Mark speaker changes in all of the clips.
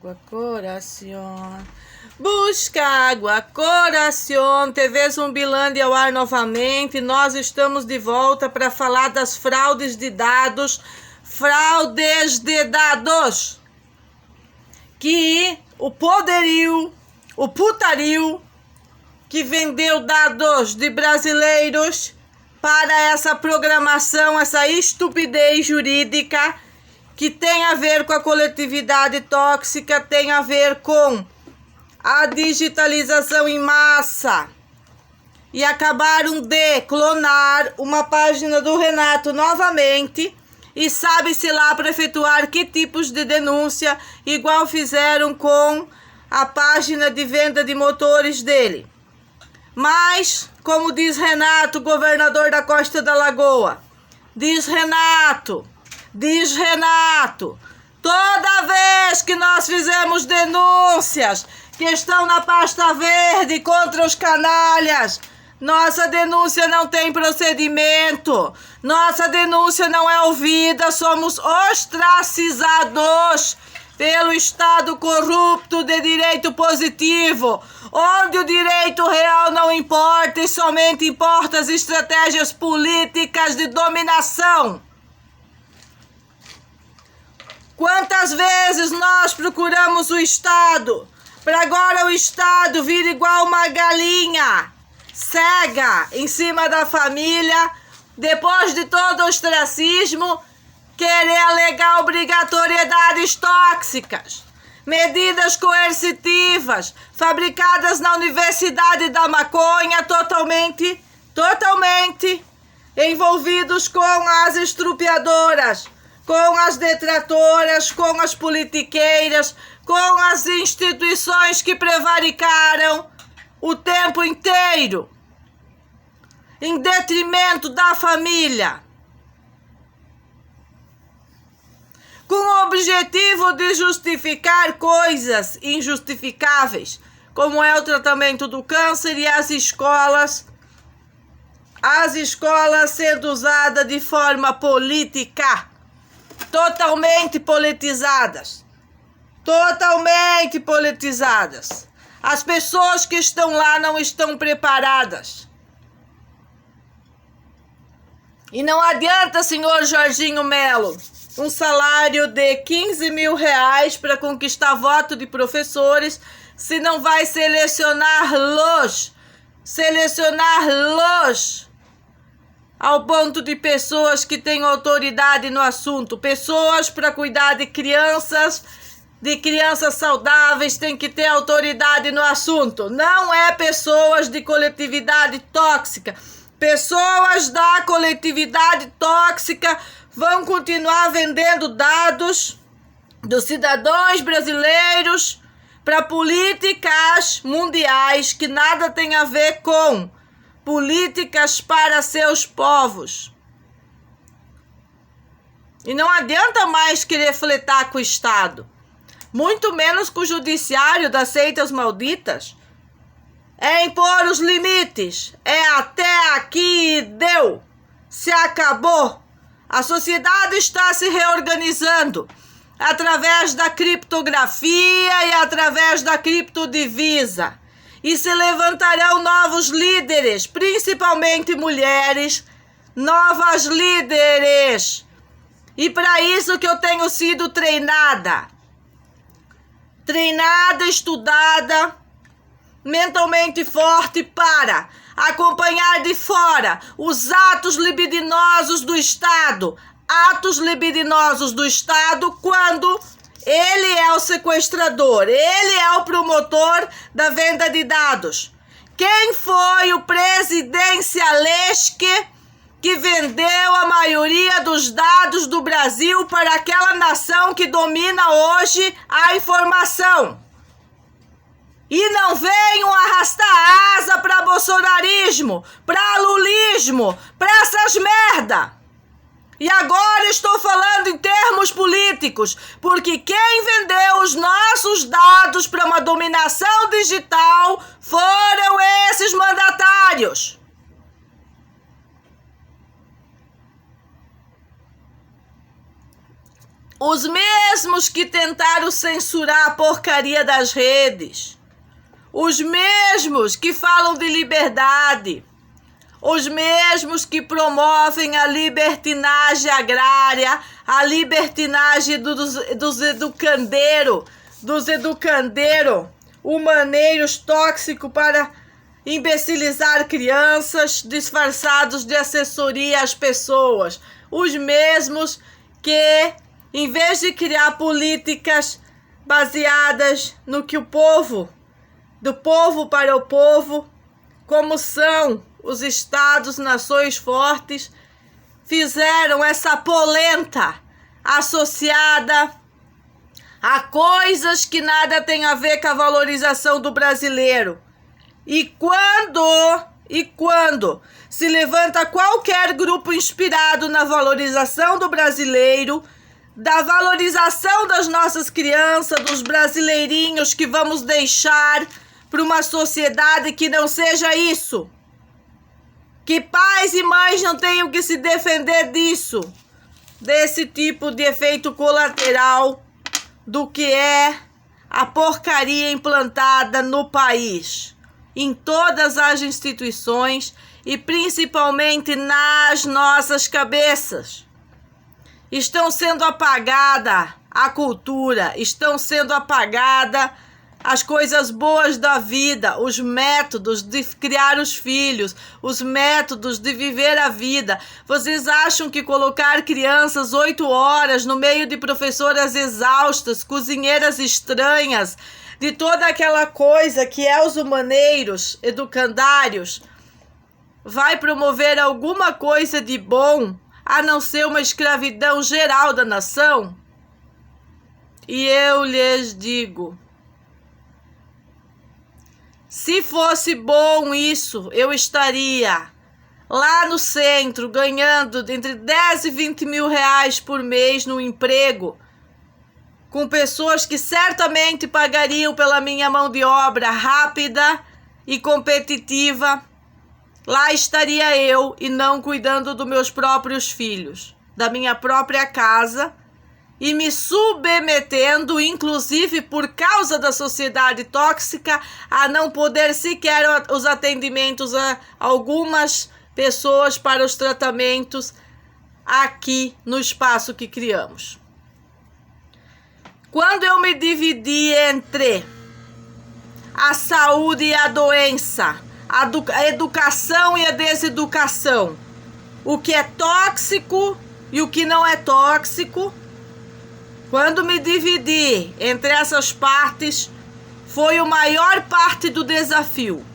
Speaker 1: água, coração. Busca água, coração. TV Zumbilândia ao ar novamente. Nós estamos de volta para falar das fraudes de dados. Fraudes de dados. Que o poderio, o putario, que vendeu dados de brasileiros para essa programação, essa estupidez jurídica que tem a ver com a coletividade tóxica, tem a ver com a digitalização em massa. E acabaram de clonar uma página do Renato novamente e sabe-se lá para efetuar que tipos de denúncia, igual fizeram com a página de venda de motores dele. Mas, como diz Renato, governador da Costa da Lagoa, diz Renato, toda vez que nós fizemos denúncias que estão na pasta verde contra os canalhas, nossa denúncia não tem procedimento, nossa denúncia não é ouvida, somos ostracizados pelo Estado corrupto de direito positivo, onde o direito real não importa e somente importa as estratégias políticas de dominação. Quantas vezes nós procuramos o Estado, para agora o Estado vir igual uma galinha cega em cima da família, depois de todo o ostracismo, querer alegar obrigatoriedades tóxicas, medidas coercitivas, fabricadas na Universidade da Maconha, totalmente envolvidos com as estrupiadoras, com as detratoras, com as politiqueiras, com as instituições que prevaricaram o tempo inteiro, em detrimento da família, com o objetivo de justificar coisas injustificáveis, como é o tratamento do câncer e as escolas sendo usadas de forma política, totalmente politizadas. As pessoas que estão lá não estão preparadas. E não adianta, senhor Jorginho Melo, um salário de 15 mil reais para conquistar voto de professores, se não vai selecioná-los ao ponto de pessoas que têm autoridade no assunto, pessoas para cuidar de crianças saudáveis, tem que ter autoridade no assunto. Não é pessoas de coletividade tóxica. Pessoas da coletividade tóxica vão continuar vendendo dados dos cidadãos brasileiros para políticas mundiais que nada tem a ver com políticas para seus povos. E não adianta mais querer fletar com o Estado, muito menos com o judiciário das seitas malditas. É impor os limites. É até aqui e deu. Se acabou. A sociedade está se reorganizando através da criptografia e através da criptodivisa. E se levantarão novos líderes, principalmente mulheres, novas líderes. E para isso que eu tenho sido treinada, estudada, mentalmente forte para acompanhar de fora os atos libidinosos do Estado. Quando ele é o sequestrador, ele é o promotor da venda de dados. Quem foi o presidencialesque que vendeu a maioria dos dados do Brasil para aquela nação que domina hoje a informação? E não venham arrastar asa para bolsonarismo, para lulismo, para essas merda. E agora estou falando em termos políticos, porque quem vendeu os nossos dados para uma dominação digital foram esses mandatários. Os mesmos que tentaram censurar a porcaria das redes. Os mesmos que falam de liberdade. Os mesmos que promovem a libertinagem agrária, a libertinagem dos educandeiros, humaneiros tóxicos para imbecilizar crianças, disfarçados de assessoria às pessoas. Os mesmos que, em vez de criar políticas baseadas no que o povo, do povo para o povo, como são os estados, nações fortes, fizeram essa polenta associada a coisas que nada tem a ver com a valorização do brasileiro. E quando se levanta qualquer grupo inspirado na valorização do brasileiro, da valorização das nossas crianças, dos brasileirinhos que vamos deixar para uma sociedade que não seja isso, que pais e mães não tenham que se defender disso, desse tipo de efeito colateral do que é a porcaria implantada no país, em todas as instituições e principalmente nas nossas cabeças. Estão sendo apagada a cultura, estão sendo apagada as coisas boas da vida, os métodos de criar os filhos, os métodos de viver a vida. Vocês acham que colocar crianças 8 horas no meio de professoras exaustas, cozinheiras estranhas, de toda aquela coisa que é os humaneiros, educandários, vai promover alguma coisa de bom, a não ser uma escravidão geral da nação? E eu lhes digo, se fosse bom isso, eu estaria lá no centro ganhando entre 10 e 20 mil reais por mês no emprego, com pessoas que certamente pagariam pela minha mão de obra rápida e competitiva. Lá estaria eu e não cuidando dos meus próprios filhos, da minha própria casa, e me submetendo, inclusive por causa da sociedade tóxica, a não poder sequer os atendimentos a algumas pessoas para os tratamentos aqui no espaço que criamos. Quando eu me dividi entre a saúde e a doença, a educação e a deseducação, o que é tóxico e o que não é tóxico, quando me dividi entre essas partes, foi a maior parte do desafio.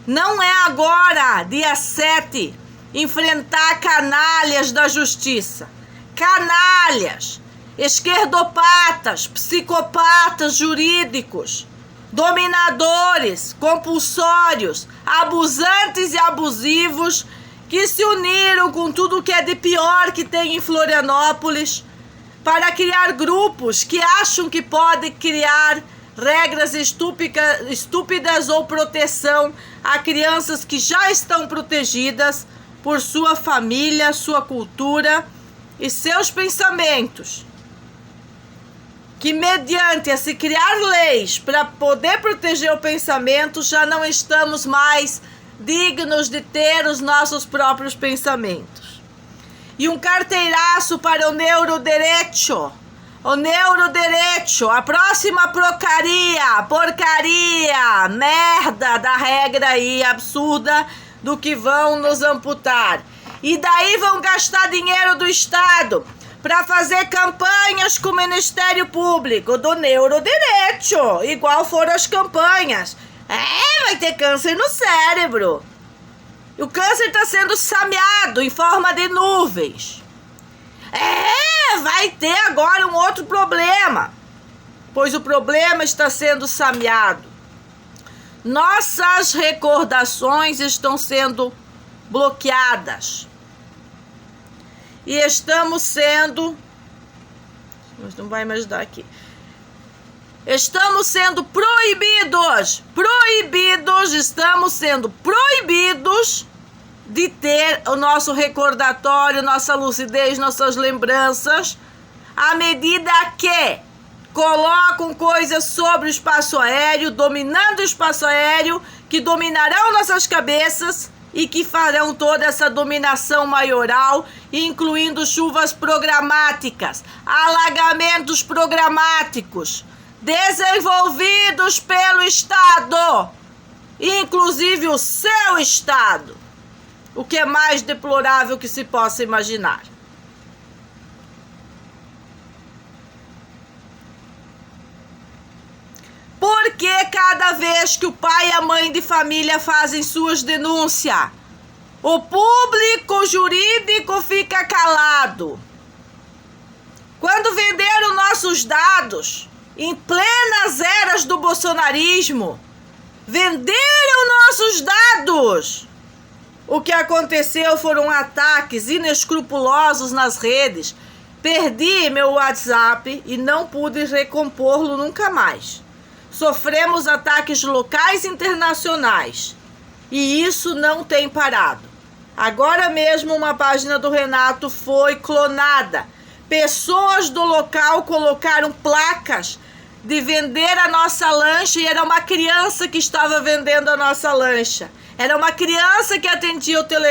Speaker 1: Não é agora, dia 7, enfrentar canalhas da justiça. Canalhas, esquerdopatas, psicopatas jurídicos, dominadores, compulsórios, abusantes e abusivos que se uniram com tudo que é de pior que tem em Florianópolis para criar grupos que acham que podem criar regras estúpidas ou proteção a crianças que já estão protegidas por sua família, sua cultura e seus pensamentos. Que mediante a se criar leis para poder proteger o pensamento, já não estamos mais dignos de ter os nossos próprios pensamentos. E um carteiraço para o neurodireito. O neurodireito, a próxima porcaria, merda da regra aí, absurda, do que vão nos amputar. E daí vão gastar dinheiro do Estado para fazer campanhas com o Ministério Público do neurodireito, igual foram as campanhas. Vai ter câncer no cérebro. E o câncer está sendo sameado em forma de nuvens. Vai ter agora um outro problema, pois o problema está sendo sameado. Nossas recordações estão sendo bloqueadas. E estamos sendo... Mas não vai mais dar aqui. Estamos sendo proibidos. Estamos sendo proibidos de ter o nosso recordatório, nossa lucidez, nossas lembranças à medida que colocam coisas sobre o espaço aéreo, dominando o espaço aéreo, que dominarão nossas cabeças e que farão toda essa dominação maioral, incluindo chuvas programáticas, alagamentos programáticos, desenvolvidos pelo Estado, inclusive o seu Estado, o que é mais deplorável que se possa imaginar. Porque cada vez que o pai e a mãe de família fazem suas denúncias, o público jurídico fica calado? Quando venderam nossos dados, em plenas eras do bolsonarismo, venderam nossos dados. O que aconteceu foram ataques inescrupulosos nas redes. Perdi meu WhatsApp e não pude recompor-lo nunca mais. Sofremos ataques locais e internacionais. E isso não tem parado. Agora mesmo uma página do Renato foi clonada. Pessoas do local colocaram placas de vender a nossa lancha e era uma criança que estava vendendo a nossa lancha. Era uma criança que atendia o telefone.